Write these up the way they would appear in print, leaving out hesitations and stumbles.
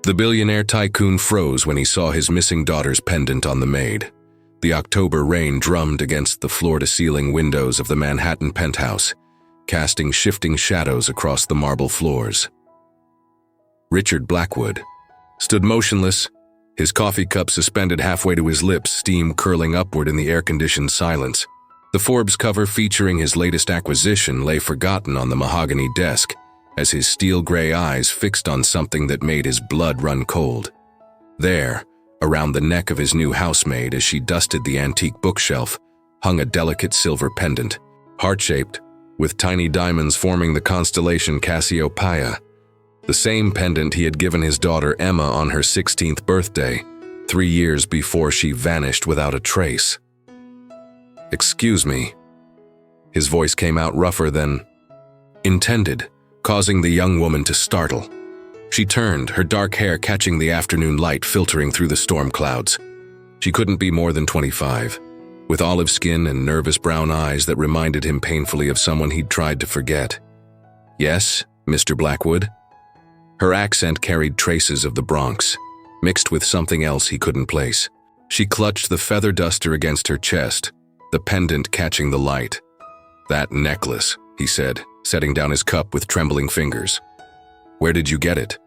The billionaire tycoon froze when he saw his missing daughter's pendant on the Maid. The October rain drummed against the floor-to-ceiling windows of the Manhattan penthouse, casting shifting shadows across the marble floors. Richard Blackwood stood motionless, his coffee cup suspended halfway to his lips, steam curling upward in the air-conditioned silence. The Forbes cover featuring his latest acquisition lay forgotten on the mahogany desk as his steel-gray eyes fixed on something that made his blood run cold. There, around the neck of his new housemaid as she dusted the antique bookshelf, hung a delicate silver pendant, heart-shaped, with tiny diamonds forming the constellation Cassiopeia. The same pendant he had given his daughter Emma on her 16th birthday, 3 years before she vanished without a trace. "Excuse me." His voice came out rougher than intended, causing the young woman to startle. She turned, her dark hair catching the afternoon light filtering through the storm clouds. She couldn't be more than 25, with olive skin and nervous brown eyes that reminded him painfully of someone he'd tried to forget. "Yes, Mr. Blackwood?" Her accent carried traces of the Bronx, mixed with something else he couldn't place. She clutched the feather duster against her chest, the pendant catching the light. "That necklace," he said, setting down his cup with trembling fingers. "Where did you get it?"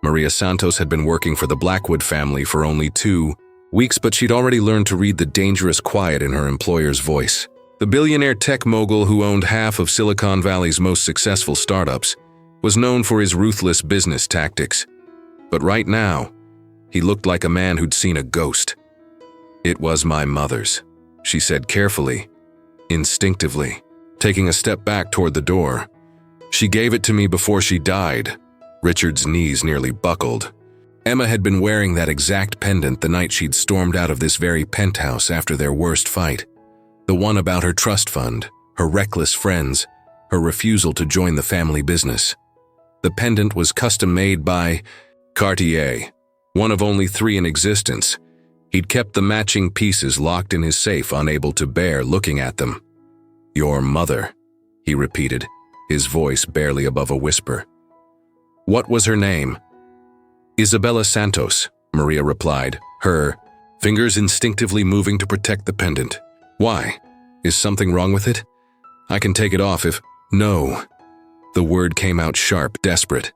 Maria Santos had been working for the Blackwood family for only 2 weeks, but she'd already learned to read the dangerous quiet in her employer's voice. The billionaire tech mogul who owned half of Silicon Valley's most successful startups was known for his ruthless business tactics. But right now, he looked like a man who'd seen a ghost. "It was my mother's," she said carefully, instinctively, taking a step back toward the door. "She gave it to me before she died." Richard's knees nearly buckled. Emma had been wearing that exact pendant the night she'd stormed out of this very penthouse after their worst fight. The one about her trust fund, her reckless friends, her refusal to join the family business. The pendant was custom-made by Cartier, one of only 3 in existence. He'd kept the matching pieces locked in his safe, unable to bear looking at them. "Your mother," he repeated, his voice barely above a whisper. "What was her name?" "Isabella Santos," Maria replied, her fingers instinctively moving to protect the pendant. "Why? Is something wrong with it? I can take it off if—" "No." The word came out sharp, desperate.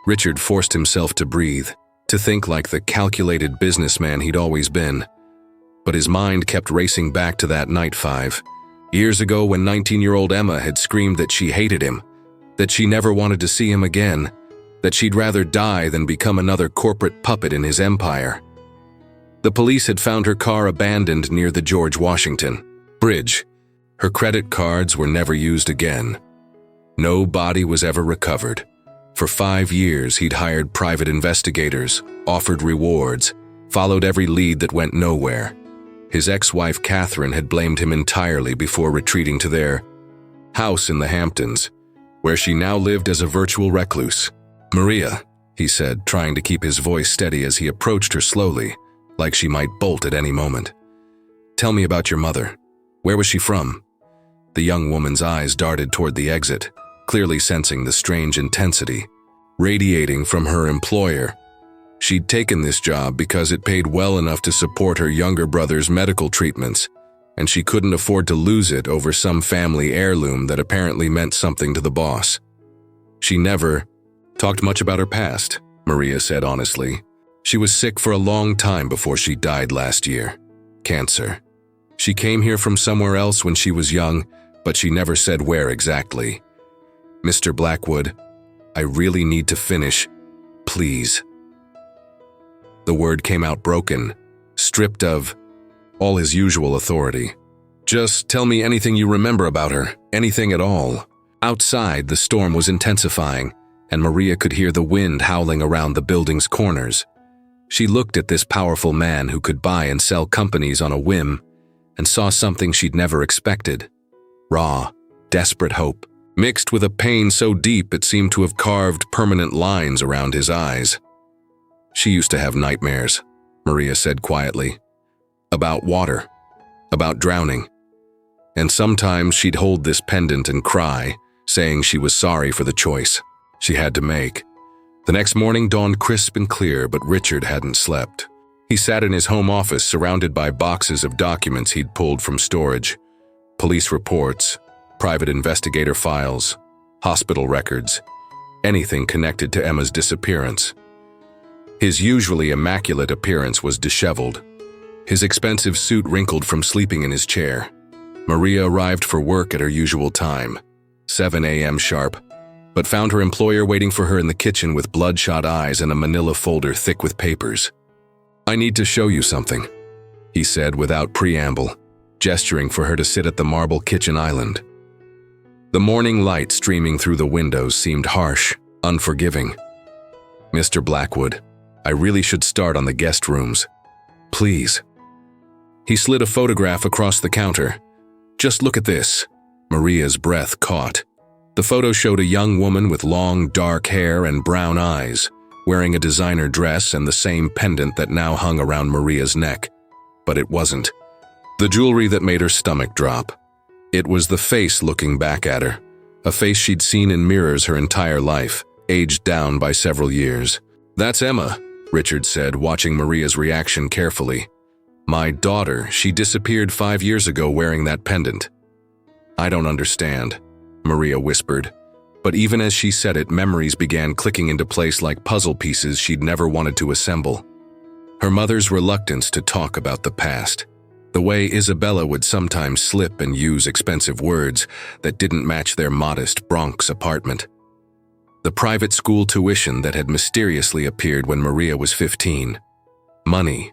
Richard forced himself to breathe, to think like the calculated businessman he'd always been. But his mind kept racing back to that night 5 years ago when 19-year-old Emma had screamed that she hated him, that she never wanted to see him again, that she'd rather die than become another corporate puppet in his empire. The police had found her car abandoned near the George Washington Bridge. Her credit cards were never used again. No body was ever recovered. For 5 years, he'd hired private investigators, offered rewards, followed every lead that went nowhere. His ex-wife Catherine had blamed him entirely before retreating to their house in the Hamptons, where she now lived as a virtual recluse. "Maria," he said, trying to keep his voice steady as he approached her slowly, like she might bolt at any moment. "Tell me about your mother. Where was she from?" The young woman's eyes darted toward the exit, clearly sensing the strange intensity radiating from her employer. She'd taken this job because it paid well enough to support her younger brother's medical treatments, and she couldn't afford to lose it over some family heirloom that apparently meant something to the boss. She never talked much about her past, Maria said honestly. She was sick for a long time before she died last year. Cancer. She came here from somewhere else when she was young, but she never said where exactly. "Mr. Blackwood, I really need to finish. Please." The word came out broken, stripped of all his usual authority. "Just tell me anything you remember about her, anything at all." Outside, the storm was intensifying, and Maria could hear the wind howling around the building's corners. She looked at this powerful man who could buy and sell companies on a whim, and saw something she'd never expected. Raw, desperate hope, mixed with a pain so deep it seemed to have carved permanent lines around his eyes. "She used to have nightmares," Maria said quietly. "About water, about drowning. And sometimes she'd hold this pendant and cry, saying she was sorry for the choice she had to make. The next morning dawned crisp and clear, but Richard hadn't slept. He sat in his home office surrounded by boxes of documents he'd pulled from storage. Police reports, private investigator files, hospital records, anything connected to Emma's disappearance. His usually immaculate appearance was disheveled, his expensive suit wrinkled from sleeping in his chair. Maria arrived for work at her usual time, 7 a.m. sharp, but found her employer waiting for her in the kitchen with bloodshot eyes and a manila folder thick with papers. "I need to show you something," he said without preamble, gesturing for her to sit at the marble kitchen island. The morning light streaming through the windows seemed harsh, unforgiving. "Mr. Blackwood, I really should start on the guest rooms. Please." He slid a photograph across the counter. "Just look at this." Maria's breath caught. The photo showed a young woman with long, dark hair and brown eyes, wearing a designer dress and the same pendant that now hung around Maria's neck. But it wasn't the jewelry that made her stomach drop. It was the face looking back at her, a face she'd seen in mirrors her entire life, aged down by several years. "That's Emma," Richard said, watching Maria's reaction carefully. "My daughter, she disappeared 5 years ago wearing that pendant." "I don't understand," Maria whispered. But even as she said it, memories began clicking into place like puzzle pieces she'd never wanted to assemble. Her mother's reluctance to talk about the past, the way Isabella would sometimes slip and use expensive words that didn't match their modest Bronx apartment. The private school tuition that had mysteriously appeared when Maria was 15. Money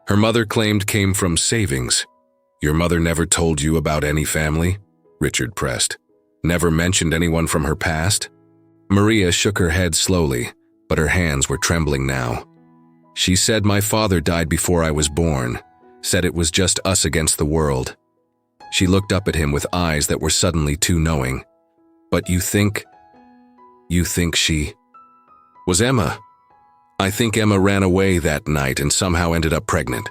her mother claimed came from savings. "Your mother never told you about any family?" Richard pressed. "Never mentioned anyone from her past?" Maria shook her head slowly, but her hands were trembling now. "She said my father died before I was born, said it was just us against the world." She looked up at him with eyes that were suddenly too knowing. "But you think she was Emma?" "I think Emma ran away that night and somehow ended up pregnant,"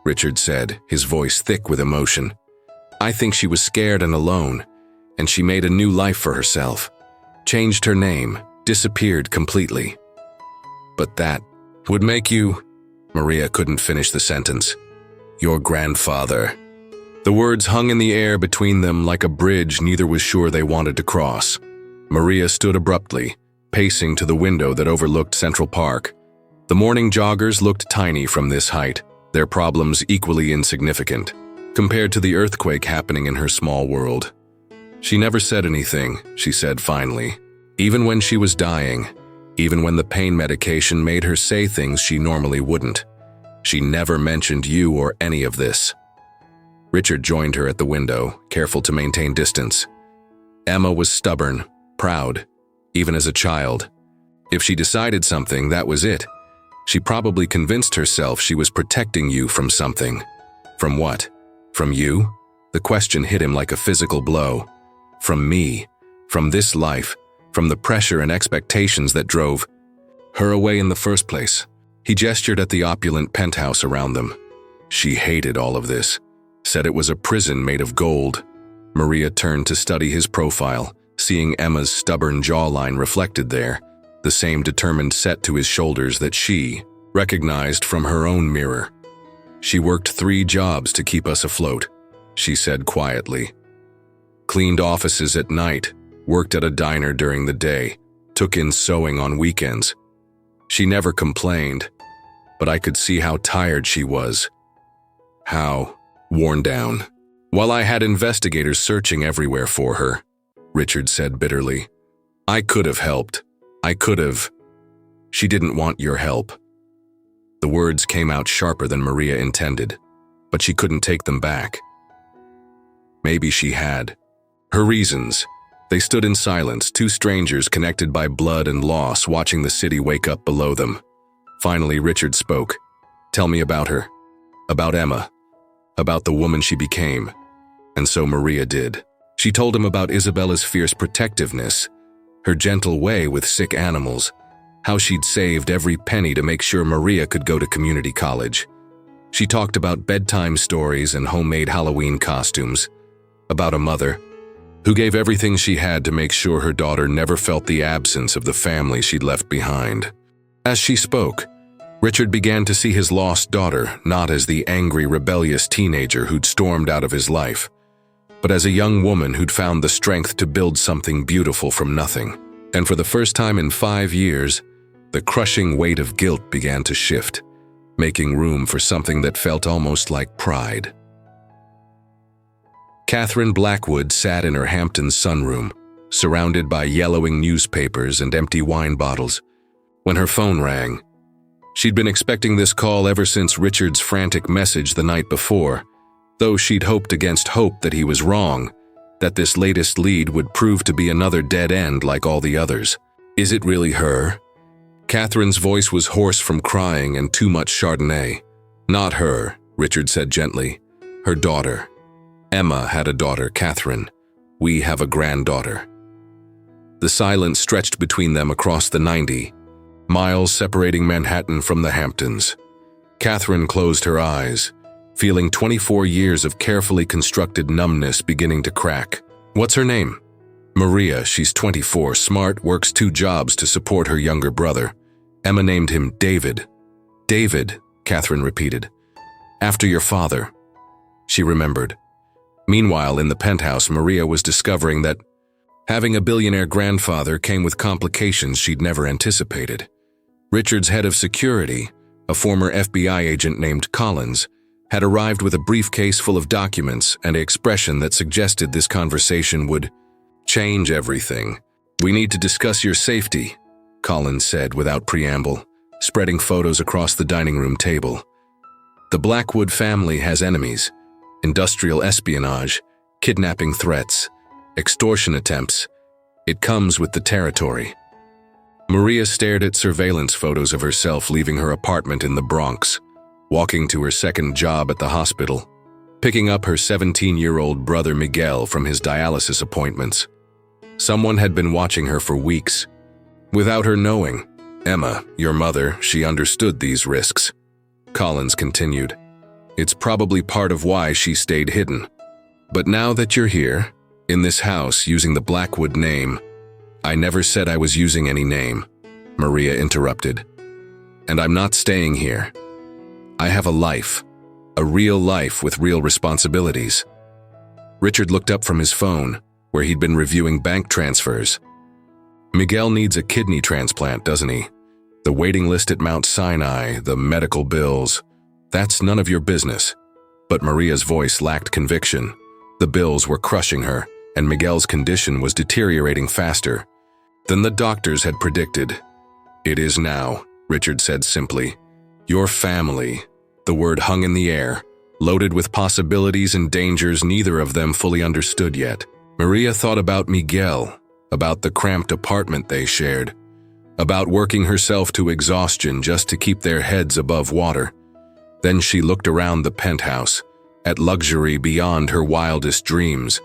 Richard said, his voice thick with emotion. "I think she was scared and alone, and she made a new life for herself, changed her name, disappeared completely." "But that would make you—" Maria couldn't finish the sentence. "Your grandfather." The words hung in the air between them like a bridge neither was sure they wanted to cross. Maria stood abruptly, pacing to the window that overlooked Central Park. The morning joggers looked tiny from this height, their problems equally insignificant, compared to the earthquake happening in her small world. "She never said anything," she said finally. "Even when she was dying, even when the pain medication made her say things she normally wouldn't. She never mentioned you or any of this." Richard joined her at the window, careful to maintain distance. "Emma was stubborn, proud, even as a child. If she decided something, that was it. She probably convinced herself she was protecting you from something." "From what? From you?" The question hit him like a physical blow. "From me, from this life, from the pressure and expectations that drove her away in the first place." He gestured at the opulent penthouse around them. "She hated all of this, said it was a prison made of gold." Maria turned to study his profile, seeing Emma's stubborn jawline reflected there, the same determined set to his shoulders that she recognized from her own mirror. "She worked 3 jobs to keep us afloat," she said quietly. "Cleaned offices at night, worked at a diner during the day, took in sewing on weekends. She never complained, but I could see how tired she was, how worn down. While I had investigators searching everywhere for her," Richard said bitterly. "I could have helped. I could have. She didn't want your help." The words came out sharper than Maria intended, but she couldn't take them back. Maybe she had. Her reasons. They stood in silence, 2 strangers connected by blood and loss, watching the city wake up below them. Finally, Richard spoke. "Tell me about her. About Emma. About the woman she became." And so Maria did. She told him about Isabella's fierce protectiveness, her gentle way with sick animals, how she'd saved every penny to make sure Maria could go to community college. She talked about bedtime stories and homemade Halloween costumes, about a mother who gave everything she had to make sure her daughter never felt the absence of the family she'd left behind. As she spoke, Richard began to see his lost daughter not as the angry, rebellious teenager who'd stormed out of his life, but as a young woman who'd found the strength to build something beautiful from nothing. And for the first time in 5 years, the crushing weight of guilt began to shift, making room for something that felt almost like pride. Catherine Blackwood sat in her Hampton sunroom, surrounded by yellowing newspapers and empty wine bottles, when her phone rang. She'd been expecting this call ever since Richard's frantic message the night before, though she'd hoped against hope that he was wrong, that this latest lead would prove to be another dead end like all the others. Is it really her? Catherine's voice was hoarse from crying and too much Chardonnay. Not her, Richard said gently. Her daughter. Emma had a daughter, Catherine. We have a granddaughter. The silence stretched between them across the 90 miles separating Manhattan from the Hamptons. Catherine closed her eyes, feeling 24 years of carefully constructed numbness beginning to crack. What's her name? Maria. She's 24, smart, works 2 jobs to support her younger brother. Emma named him David. David, Catherine repeated. After your father. She remembered. Meanwhile, in the penthouse, Maria was discovering that having a billionaire grandfather came with complications she'd never anticipated. Richard's head of security, a former FBI agent named Collins, had arrived with a briefcase full of documents and an expression that suggested this conversation would change everything. We need to discuss your safety, Collins said without preamble, spreading photos across the dining room table. The Blackwood family has enemies: industrial espionage, kidnapping threats, extortion attempts. It comes with the territory. Maria stared at surveillance photos of herself leaving her apartment in the Bronx, walking to her second job at the hospital, picking up her 17-year-old brother Miguel from his dialysis appointments. Someone had been watching her for weeks, without her knowing. Emma, your mother, she understood these risks. Collins continued. It's probably part of why she stayed hidden. But now that you're here, in this house using the Blackwood name, I never said I was using any name, Maria interrupted. And I'm not staying here. I have a life, a real life with real responsibilities. Richard looked up from his phone, where he'd been reviewing bank transfers. Miguel needs a kidney transplant, doesn't he? The waiting list at Mount Sinai, the medical bills, that's none of your business. But Maria's voice lacked conviction. The bills were crushing her, and Miguel's condition was deteriorating faster than the doctors had predicted. It is now, Richard said simply. Your family. The word hung in the air, loaded with possibilities and dangers neither of them fully understood yet. Maria thought about Miguel, about the cramped apartment they shared, about working herself to exhaustion just to keep their heads above water. Then she looked around the penthouse, at luxury beyond her wildest dreams,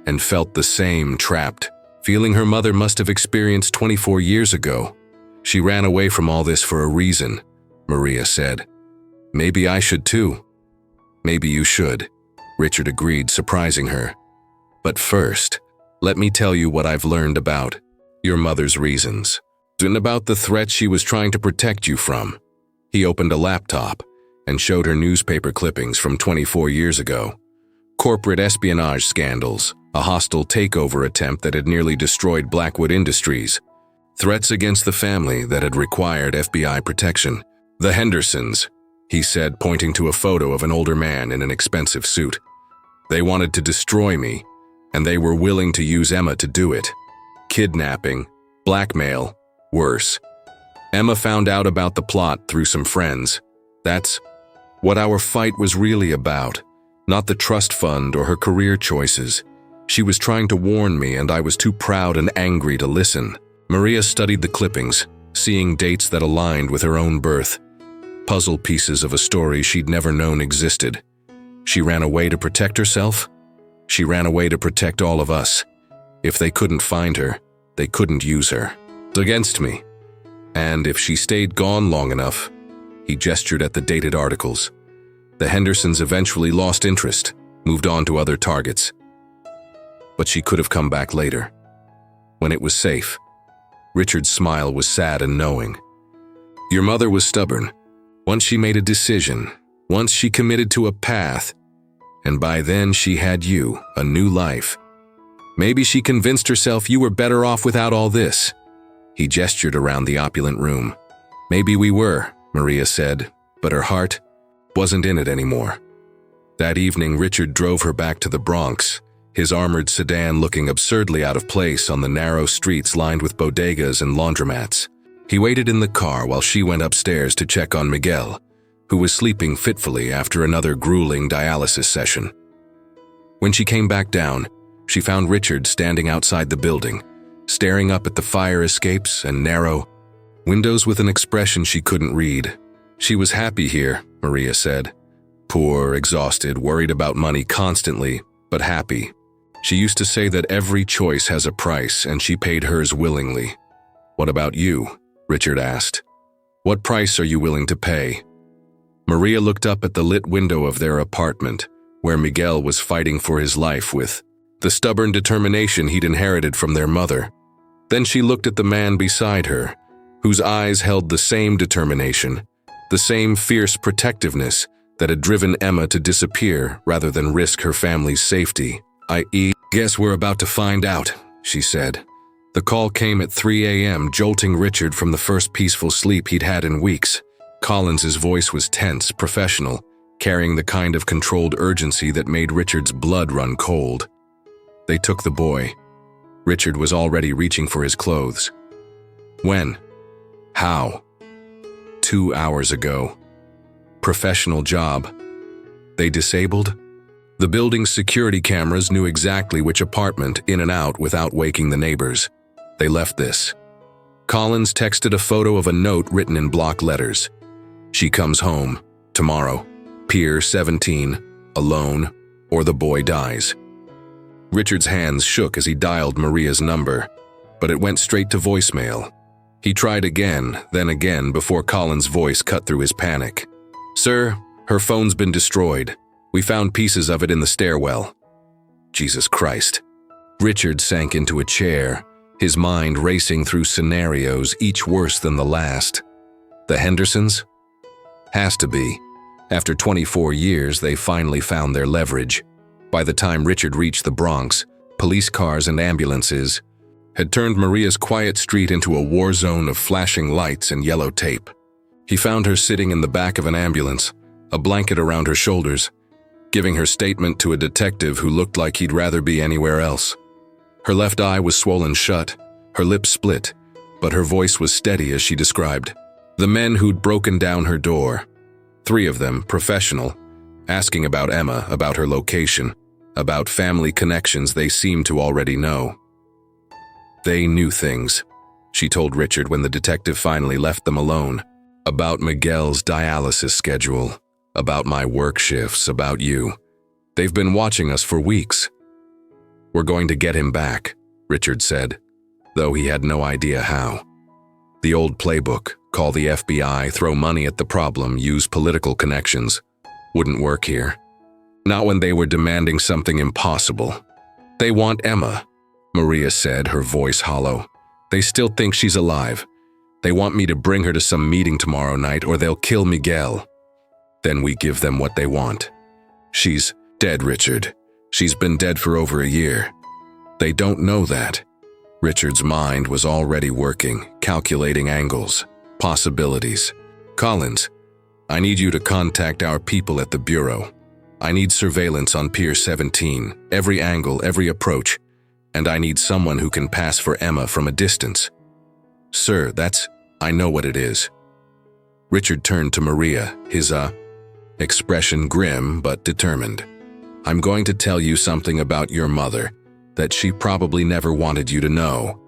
and felt the same trapped feeling her mother must have experienced 24 years ago. She ran away from all this for a reason, Maria said. Maybe I should too. Maybe you should, Richard agreed, surprising her. But first, let me tell you what I've learned about your mother's reasons, and about the threat she was trying to protect you from. He opened a laptop and showed her newspaper clippings from 24 years ago. Corporate espionage scandals, a hostile takeover attempt that had nearly destroyed Blackwood Industries, threats against the family that had required FBI protection. The Hendersons, he said, pointing to a photo of an older man in an expensive suit. They wanted to destroy me, and they were willing to use Emma to do it. Kidnapping, blackmail, worse. Emma found out about the plot through some friends. That's what our fight was really about, not the trust fund or her career choices. She was trying to warn me, and I was too proud and angry to listen. Maria studied the clippings, seeing dates that aligned with her own birth, puzzle pieces of a story she'd never known existed. She ran away to protect herself. She ran away to protect all of us. If they couldn't find her, they couldn't use her. Against me. And if she stayed gone long enough, he gestured at the dated articles. The Hendersons eventually lost interest, moved on to other targets. but she could have come back later. When it was safe. Richard's smile was sad and knowing. Your mother was stubborn. Once she made a decision, once she committed to a path, and by then she had you, a new life. Maybe she convinced herself you were better off without all this. He gestured around the opulent room. Maybe we were, Maria said, but her heart wasn't in it anymore. That evening, Richard drove her back to the Bronx, his armored sedan looking absurdly out of place on the narrow streets lined with bodegas and laundromats. He waited in the car while she went upstairs to check on Miguel, who was sleeping fitfully after another grueling dialysis session. When she came back down, she found Richard standing outside the building, staring up at the fire escapes and narrow windows with an expression she couldn't read. She was happy here, Maria said. Poor, exhausted, worried about money constantly, but happy. She used to say that every choice has a price, and she paid hers willingly. What about you? Richard asked. What price are you willing to pay? Maria looked up at the lit window of their apartment, where Miguel was fighting for his life with the stubborn determination he'd inherited from their mother. Then she looked at the man beside her, whose eyes held the same determination, the same fierce protectiveness that had driven Emma to disappear rather than risk her family's safety. Guess we're about to find out, she said. The call came at 3 a.m., jolting Richard from the first peaceful sleep he'd had in weeks. Collins's voice was tense, professional, carrying the kind of controlled urgency that made Richard's blood run cold. They took the boy. Richard was already reaching for his clothes. When? How? 2 hours ago. Professional job. They disabled? The building's security cameras knew exactly which apartment in and out without waking the neighbors. They left this. Collins texted a photo of a note written in block letters. She comes home, tomorrow, Pier 17, alone, or the boy dies. Richard's hands shook as he dialed Maria's number, but it went straight to voicemail. He tried again, then again before Collins' voice cut through his panic. Sir, her phone's been destroyed. We found pieces of it in the stairwell. Jesus Christ. Richard sank into a chair, his mind racing through scenarios, each worse than the last. The Hendersons? Has to be. After 24 years, they finally found their leverage. By the time Richard reached the Bronx, police cars and ambulances had turned Maria's quiet street into a war zone of flashing lights and yellow tape. He found her sitting in the back of an ambulance, a blanket around her shoulders, giving her statement to a detective who looked like he'd rather be anywhere else. Her left eye was swollen shut, her lips split, but her voice was steady as she described the men who'd broken down her door. 3 of them, professional, asking about Emma, about her location, about family connections they seemed to already know. They knew things, she told Richard when the detective finally left them alone. About Miguel's dialysis schedule, about my work shifts, about you. They've been watching us for weeks. We're going to get him back, Richard said, though he had no idea how. The old playbook, call the FBI, throw money at the problem, use political connections, wouldn't work here. Not when they were demanding something impossible. They want Emma, Maria said, her voice hollow. They still think she's alive. They want me to bring her to some meeting tomorrow night or they'll kill Miguel. Then we give them what they want. She's dead, Richard. She's been dead for over a year. They don't know that. Richard's mind was already working, calculating angles, possibilities. Collins, I need you to contact our people at the Bureau. I need surveillance on Pier 17, every angle, every approach, and I need someone who can pass for Emma from a distance. Sir, I know what it is. Richard turned to Maria, his expression grim but determined. I'm going to tell you something about your mother that she probably never wanted you to know.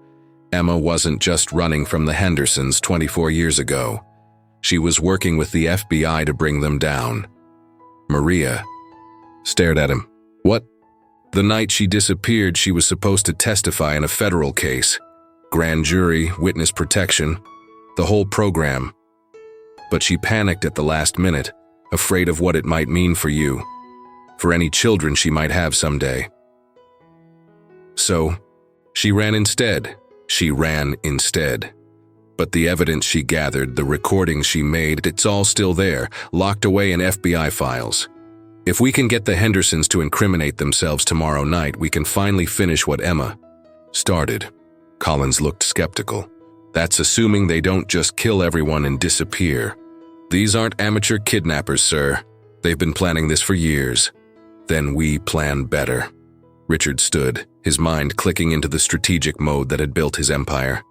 Emma wasn't just running from the Hendersons 24 years ago. She was working with the FBI to bring them down. Maria stared at him. What? The night she disappeared, she was supposed to testify in a federal case. Grand jury, witness protection, the whole program. But she panicked at the last minute, afraid of what it might mean for you, for any children she might have someday. So, she ran instead. She ran instead. But the evidence she gathered, the recordings she made, it's all still there, locked away in FBI files. If we can get the Hendersons to incriminate themselves tomorrow night, we can finally finish what Emma started. Collins looked skeptical. That's assuming they don't just kill everyone and disappear. These aren't amateur kidnappers, sir. They've been planning this for years. Then we plan better. Richard stood, his mind clicking into the strategic mode that had built his empire.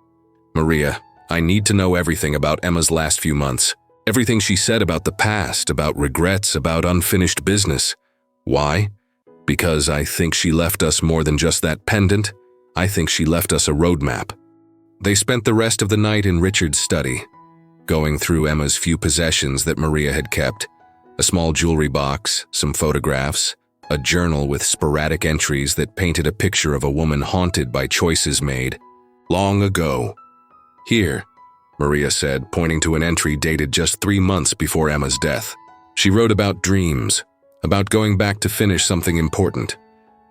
Maria, I need to know everything about Emma's last few months. Everything she said about the past, about regrets, about unfinished business. Why? Because I think she left us more than just that pendant. I think she left us a roadmap. They spent the rest of the night in Richard's study, going through Emma's few possessions that Maria had kept. A small jewelry box, some photographs, a journal with sporadic entries that painted a picture of a woman haunted by choices made long ago. Here, Maria said, pointing to an entry dated just 3 months before Emma's death. She wrote about dreams, about going back to finish something important,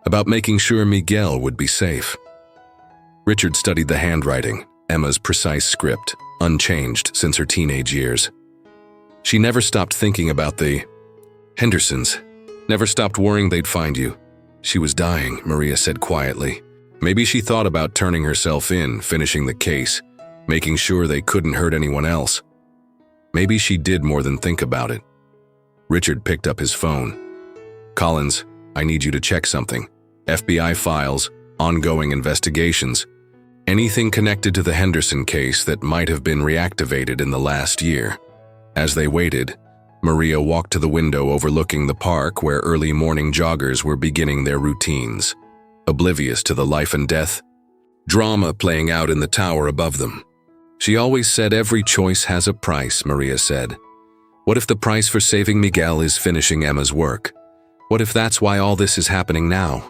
about making sure Miguel would be safe. Richard studied the handwriting, Emma's precise script, unchanged since her teenage years. She never stopped thinking about the Hendersons, never stopped worrying they'd find you. She was dying, Maria said quietly. Maybe she thought about turning herself in, finishing the case, making sure they couldn't hurt anyone else. Maybe she did more than think about it. Richard picked up his phone. Collins, I need you to check something. FBI files, ongoing investigations, anything connected to the Henderson case that might have been reactivated in the last year. As they waited, Maria walked to the window overlooking the park where early morning joggers were beginning their routines, oblivious to the life and death drama playing out in the tower above them. She always said every choice has a price, Maria said. What if the price for saving Miguel is finishing Emma's work? What if that's why all this is happening now?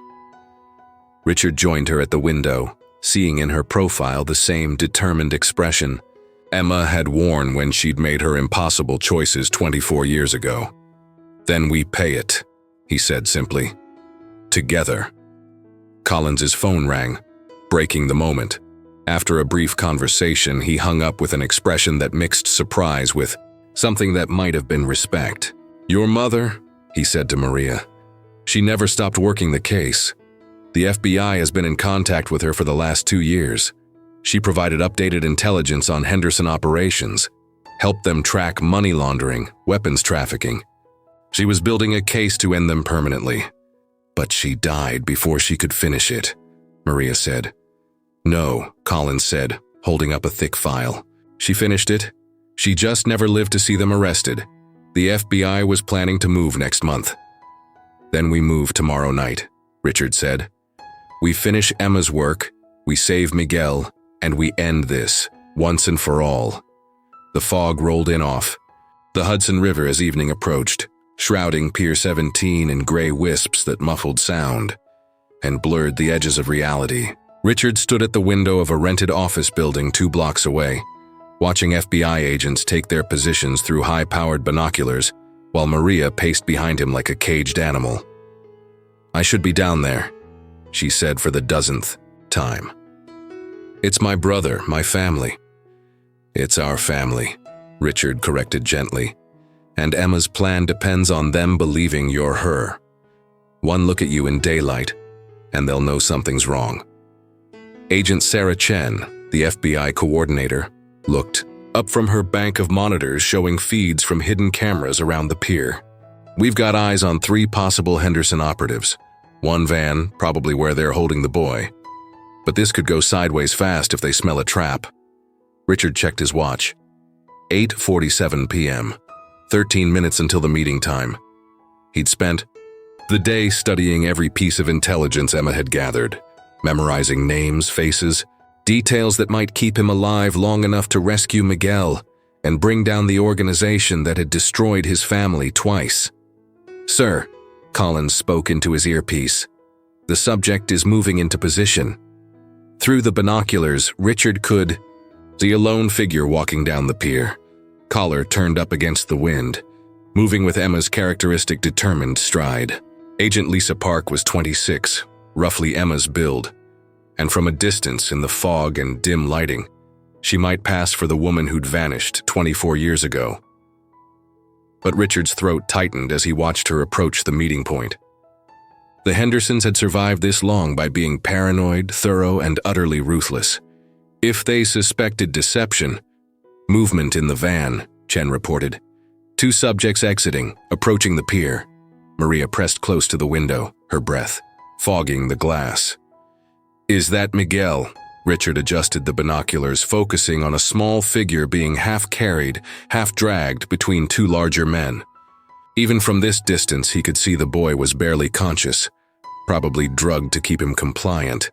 Richard joined her at the window, seeing in her profile the same determined expression Emma had worn when she'd made her impossible choices 24 years ago. Then we pay it, he said simply. Together. Collins's phone rang, breaking the moment. After a brief conversation, he hung up with an expression that mixed surprise with something that might have been respect. Your mother, he said to Maria. She never stopped working the case. The FBI has been in contact with her for the last 2 years. She provided updated intelligence on Henderson operations, helped them track money laundering, weapons trafficking. She was building a case to end them permanently. But she died before she could finish it, Maria said. No, Collins said, holding up a thick file. She finished it. She just never lived to see them arrested. The FBI was planning to move next month. Then we move tomorrow night, Richard said. We finish Emma's work, we save Miguel, and we end this, once and for all. The fog rolled in off the Hudson River as evening approached, shrouding Pier 17 in gray wisps that muffled sound and blurred the edges of reality. Richard stood at the window of a rented office building 2 blocks away, watching FBI agents take their positions through high-powered binoculars, while Maria paced behind him like a caged animal. I should be down there, she said for the dozenth time. It's my brother, my family. It's our family, Richard corrected gently. And Emma's plan depends on them believing you're her. One look at you in daylight, and they'll know something's wrong. Agent Sarah Chen, the FBI coordinator, looked up from her bank of monitors showing feeds from hidden cameras around the pier. We've got eyes on 3 possible Henderson operatives. 1 van, probably where they're holding the boy. But this could go sideways fast if they smell a trap. Richard checked his watch. 8:47 p.m. 13 minutes until the meeting time. He'd spent the day studying every piece of intelligence Emma had gathered, memorizing names, faces, details that might keep him alive long enough to rescue Miguel and bring down the organization that had destroyed his family twice. Sir, Collins spoke into his earpiece. The subject is moving into position. Through the binoculars, Richard could see a lone figure walking down the pier, collar turned up against the wind, moving with Emma's characteristic determined stride. Agent Lisa Park was 26, roughly Emma's build, and from a distance in the fog and dim lighting, she might pass for the woman who'd vanished 24 years ago. But Richard's throat tightened as he watched her approach the meeting point. The Hendersons had survived this long by being paranoid, thorough, and utterly ruthless. If they suspected deception— Movement in the van, Chen reported. 2 subjects exiting, approaching the pier. Maria pressed close to the window, her breath fogging the glass. Is that Miguel? Richard adjusted the binoculars, focusing on a small figure being half carried, half dragged between 2 larger men. Even from this distance, he could see the boy was barely conscious, probably drugged to keep him compliant.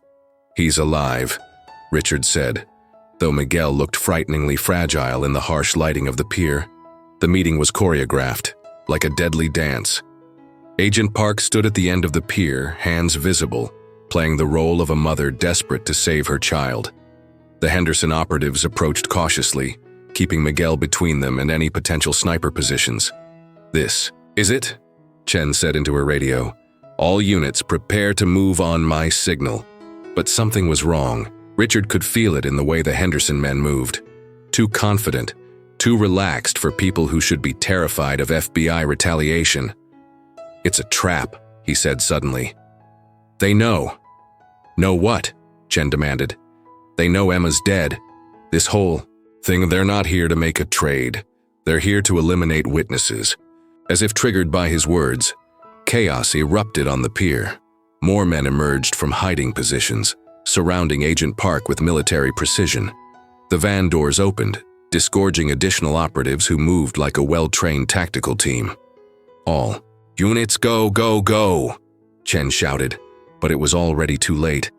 He's alive, Richard said, though Miguel looked frighteningly fragile in the harsh lighting of the pier. The meeting was choreographed, like a deadly dance. Agent Park stood at the end of the pier, hands visible, playing the role of a mother desperate to save her child. The Henderson operatives approached cautiously, keeping Miguel between them and any potential sniper positions. This is it, Chen said into her radio. All units prepare to move on my signal. But something was wrong. Richard could feel it in the way the Henderson men moved. Too confident, too relaxed for people who should be terrified of FBI retaliation. It's a trap, he said suddenly. They know. Know what? Chen demanded. They know Emma's dead. This whole thing, they're not here to make a trade. They're here to eliminate witnesses. As if triggered by his words, chaos erupted on the pier. More men emerged from hiding positions, surrounding Agent Park with military precision. The van doors opened, disgorging additional operatives who moved like a well-trained tactical team. All units go, go, go, Chen shouted, but it was already too late.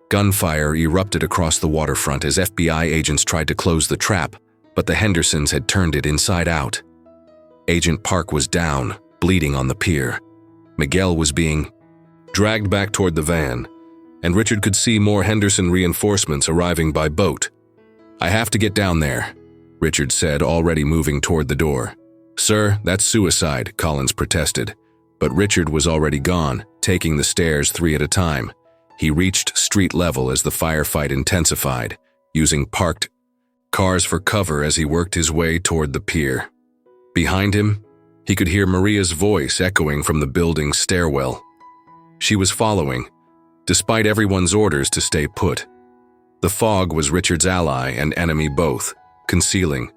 Gunfire erupted across the waterfront as FBI agents tried to close the trap, but the Hendersons had turned it inside out. Agent Park was down, bleeding on the pier. Miguel was being dragged back toward the van, and Richard could see more Henderson reinforcements arriving by boat. I have to get down there, Richard said, already moving toward the door. Sir, that's suicide, Collins protested. But Richard was already gone, taking the stairs 3 at a time. He reached street level as the firefight intensified, using parked cars for cover as he worked his way toward the pier. Behind him, he could hear Maria's voice echoing from the building's stairwell. She was following, despite everyone's orders to stay put. The fog was Richard's ally and enemy both, concealing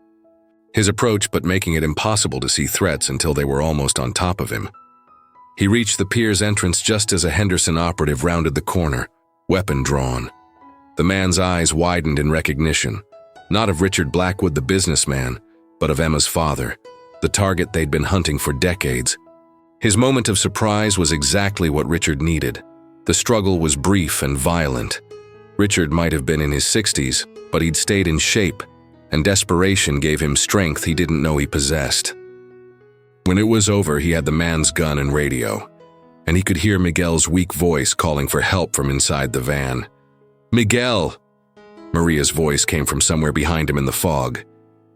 his approach but making it impossible to see threats until they were almost on top of him. He reached the pier's entrance just as a Henderson operative rounded the corner, weapon drawn. The man's eyes widened in recognition, not of Richard Blackwood the businessman, but of Emma's father, the target they'd been hunting for decades. His moment of surprise was exactly what Richard needed. The struggle was brief and violent. Richard might have been in his 60s, but he'd stayed in shape, and desperation gave him strength he didn't know he possessed. When it was over, he had the man's gun and radio, and he could hear Miguel's weak voice calling for help from inside the van. Miguel! Maria's voice came from somewhere behind him in the fog.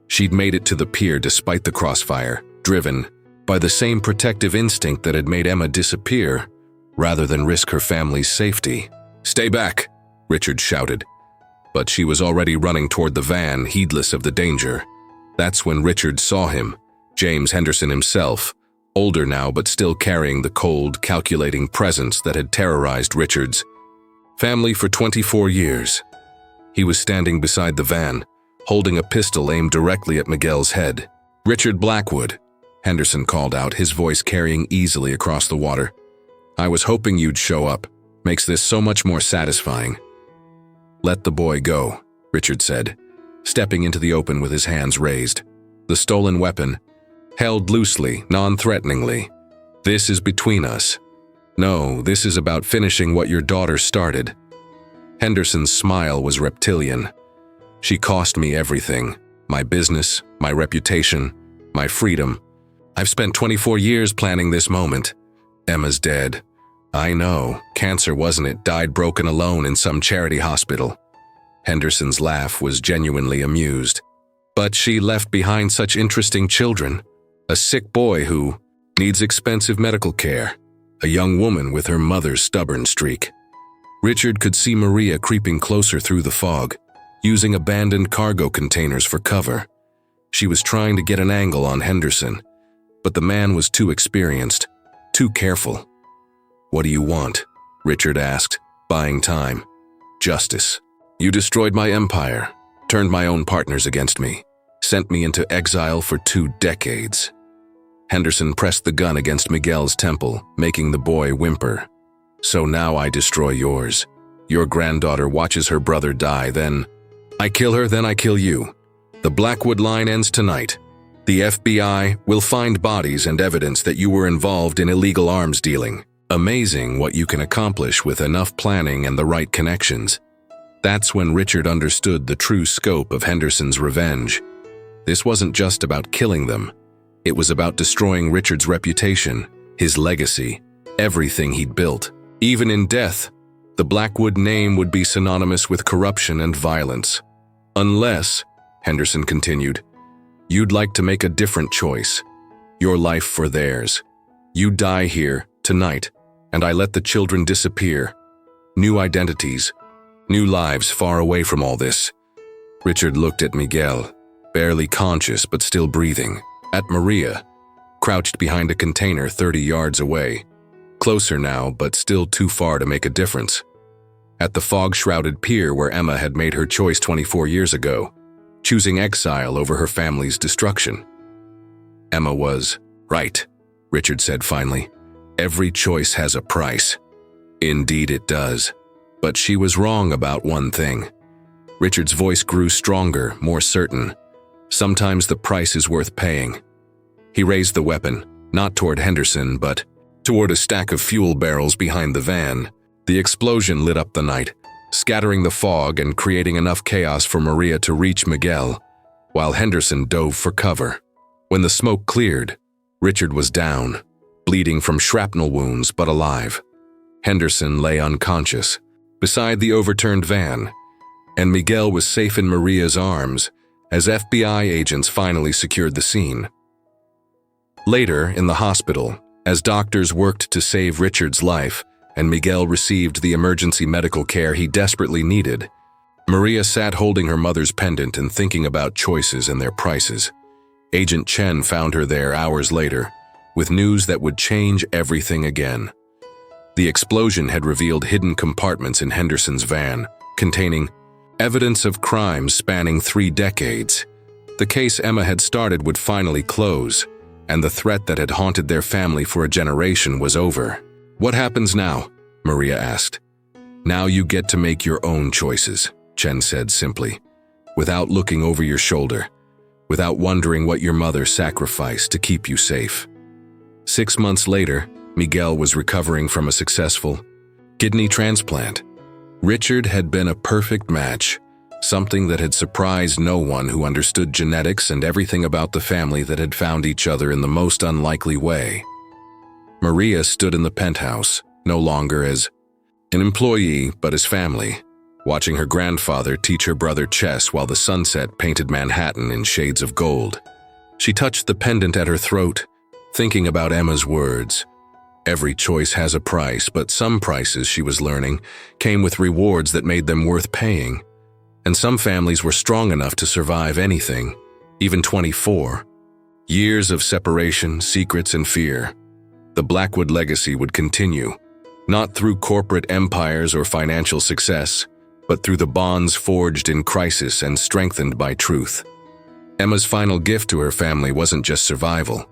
She'd made it to the pier despite the crossfire, driven by the same protective instinct that had made Emma disappear, rather than risk her family's safety. Stay back, Richard shouted. But she was already running toward the van, heedless of the danger. That's when Richard saw him, James Henderson himself, older now but still carrying the cold, calculating presence that had terrorized Richard's family for 24 years. He was standing beside the van, holding a pistol aimed directly at Miguel's head. Richard Blackwood, Henderson called out, his voice carrying easily across the water. I was hoping you'd show up. Makes this so much more satisfying. Let the boy go, Richard said, stepping into the open with his hands raised. The stolen weapon, held loosely, non-threateningly. This is between us. No, this is about finishing what your daughter started. Henderson's smile was reptilian. She cost me everything. My business, my reputation, my freedom. I've spent 24 years planning this moment. Emma's dead. I know. Cancer, wasn't it? Died broken alone in some charity hospital. Henderson's laugh was genuinely amused. But she left behind such interesting children. A sick boy who needs expensive medical care. A young woman with her mother's stubborn streak. Richard could see Maria creeping closer through the fog, using abandoned cargo containers for cover. She was trying to get an angle on Henderson, but the man was too experienced, too careful. "What do you want?" Richard asked, buying time. "Justice. You destroyed my empire, turned my own partners against me, sent me into exile for 2 decades. Henderson pressed the gun against Miguel's temple, making the boy whimper. "So now I destroy yours. Your granddaughter watches her brother die, then I kill her, then I kill you. The Blackwood line ends tonight. The FBI will find bodies and evidence that you were involved in illegal arms dealing. Amazing what you can accomplish with enough planning and the right connections." That's when Richard understood the true scope of Henderson's revenge. This wasn't just about killing them. It was about destroying Richard's reputation, his legacy, everything he'd built. Even in death, the Blackwood name would be synonymous with corruption and violence. "Unless," Henderson continued, "you'd like to make a different choice. Your life for theirs. You die here, tonight, and I let the children disappear. New identities, new lives far away from all this." Richard looked at Miguel, barely conscious but still breathing. At Maria, crouched behind a container 30 yards away. Closer now, but still too far to make a difference. At the fog-shrouded pier where Emma had made her choice 24 years ago, choosing exile over her family's destruction. Emma was right, Richard said finally. "Every choice has a price." "Indeed it does. But she was wrong about one thing." Richard's voice grew stronger, more certain. "Sometimes the price is worth paying." He raised the weapon, not toward Henderson, but toward a stack of fuel barrels behind the van. The explosion lit up the night, scattering the fog and creating enough chaos for Maria to reach Miguel, while Henderson dove for cover. When the smoke cleared, Richard was down, bleeding from shrapnel wounds but alive. Henderson lay unconscious, beside the overturned van, and Miguel was safe in Maria's arms as FBI agents finally secured the scene. Later, in the hospital, as doctors worked to save Richard's life and Miguel received the emergency medical care he desperately needed, Maria sat holding her mother's pendant and thinking about choices and their prices. Agent Chen found her there hours later, with news that would change everything again. The explosion had revealed hidden compartments in Henderson's van, containing evidence of crimes spanning 3 decades. The case Emma had started would finally close, and the threat that had haunted their family for a generation was over. "What happens now?" Maria asked. "Now you get to make your own choices," Chen said simply, without looking over your shoulder, without wondering what your mother sacrificed to keep you safe. 6 months later, Miguel was recovering from a successful kidney transplant. Richard had been a perfect match, something that had surprised no one who understood genetics and everything about the family that had found each other in the most unlikely way. Maria stood in the penthouse, no longer as an employee but as family, watching her grandfather teach her brother chess while the sunset painted Manhattan in shades of gold. She touched the pendant at her throat, thinking about Emma's words. Every choice has a price, but some prices, she was learning, came with rewards that made them worth paying. And some families were strong enough to survive anything, even 24. Years of separation, secrets, and fear. The Blackwood legacy would continue, not through corporate empires or financial success, but through the bonds forged in crisis and strengthened by truth. Emma's final gift to her family wasn't just survival.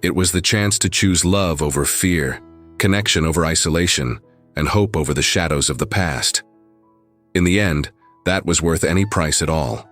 It was the chance to choose love over fear, connection over isolation, and hope over the shadows of the past. In the end, that was worth any price at all.